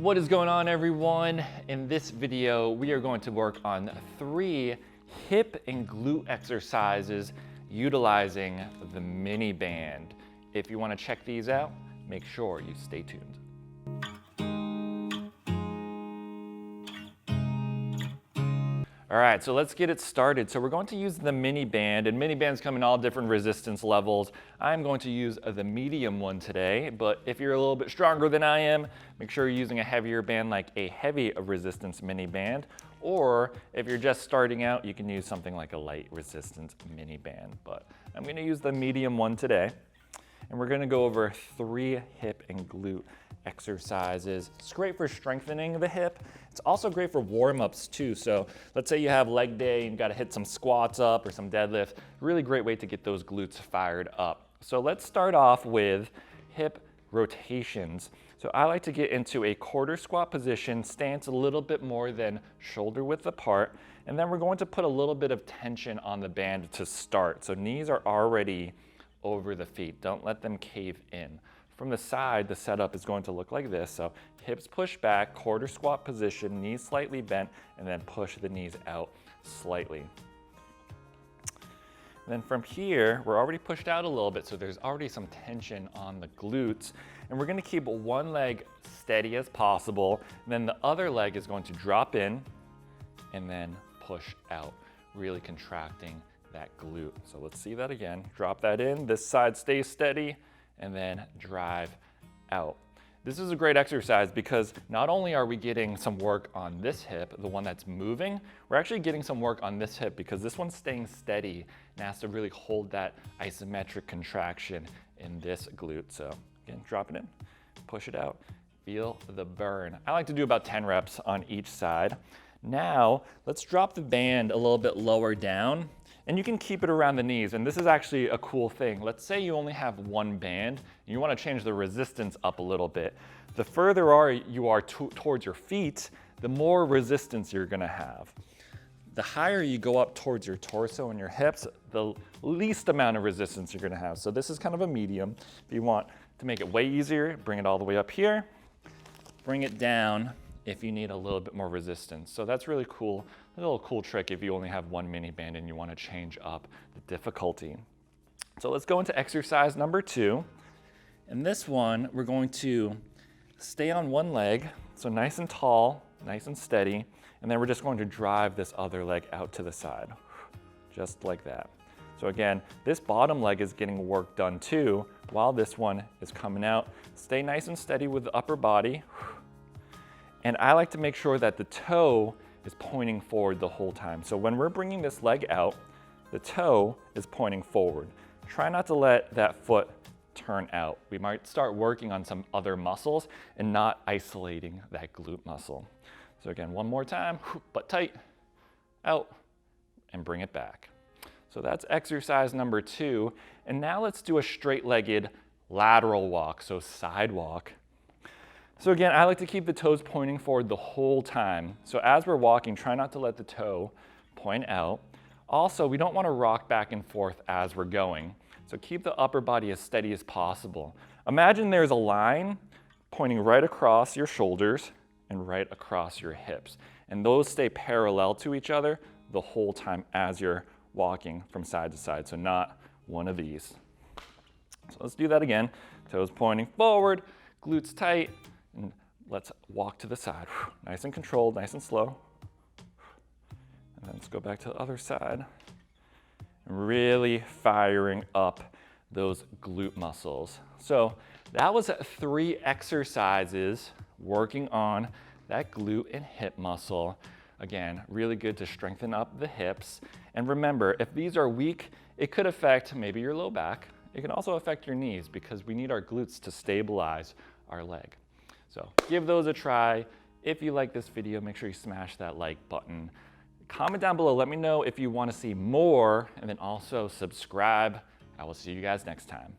What is going on, everyone? In this video, we are going to work on 3 hip and glute exercises utilizing the mini band. If you want to check these out, make sure you stay tuned. All right, so let's get it started. So we're going to use the mini band, and mini bands come in all different resistance levels. I'm going to use the medium one today, but if you're a little bit stronger than I am, make sure you're using a heavier band like a heavy resistance mini band, or if you're just starting out, you can use something like a light resistance mini band. But I'm gonna use the medium one today, and we're gonna go over 3 hip and glute exercises. It's great for strengthening the hip. It's also great for warm-ups too. So let's say you have leg day and you gotta hit some squats up or some deadlift. Really great way to get those glutes fired up. So let's start off with hip rotations. So I like to get into a quarter squat position, stance a little bit more than shoulder width apart, and then we're going to put a little bit of tension on the band to start. So knees are already over the feet. Don't let them cave in. From the side, the setup is going to look like this. So hips push back, quarter squat position, knees slightly bent, and then push the knees out slightly. And then from here, we're already pushed out a little bit, so there's already some tension on the glutes. And we're gonna keep one leg steady as possible. And then the other leg is going to drop in and then push out, really contracting that glute. So let's see that again. Drop that in, this side stays steady, and then drive out. This is a great exercise because not only are we getting some work on this hip, the one that's moving, we're actually getting some work on this hip because this one's staying steady and has to really hold that isometric contraction in this glute. So again, drop it in, push it out, feel the burn. I like to do about 10 reps on each side. Now, let's drop the band a little bit lower down, and you can keep it around the knees. And this is actually a cool thing. Let's say you only have one band, and you want to change the resistance up a little bit. The further you are towards your feet, the more resistance you're gonna have. The higher you go up towards your torso and your hips, the least amount of resistance you're gonna have. So this is kind of a medium. If you want to make it way easier, bring it all the way up here, bring it down if you need a little bit more resistance. So that's really cool. A little cool trick if you only have one mini band and you want to change up the difficulty. So let's go into exercise number 2. In this one, we're going to stay on one leg, so nice and tall, nice and steady, and then we're just going to drive this other leg out to the side, just like that. So again, this bottom leg is getting work done too, while this one is coming out. Stay nice and steady with the upper body. And I like to make sure that the toe is pointing forward the whole time. So when we're bringing this leg out, the toe is pointing forward. Try not to let that foot turn out. We might start working on some other muscles and not isolating that glute muscle. So again, one more time, butt tight, out, and bring it back. So that's exercise number 2. And now let's do a straight-legged lateral walk, so side walk. So again, I like to keep the toes pointing forward the whole time. So as we're walking, try not to let the toe point out. Also, we don't want to rock back and forth as we're going. So keep the upper body as steady as possible. Imagine there's a line pointing right across your shoulders and right across your hips. And those stay parallel to each other the whole time as you're walking from side to side. So not one of these. So let's do that again. Toes pointing forward, glutes tight. And let's walk to the side. Nice and controlled, nice and slow. And then let's go back to the other side. Really firing up those glute muscles. So that was 3 exercises working on that glute and hip muscle. Again, really good to strengthen up the hips. And remember, if these are weak, it could affect maybe your low back. It can also affect your knees because we need our glutes to stabilize our leg. So give those a try. If you like this video, make sure you smash that like button. Comment down below, let me know if you want to see more, and then also subscribe. I will see you guys next time.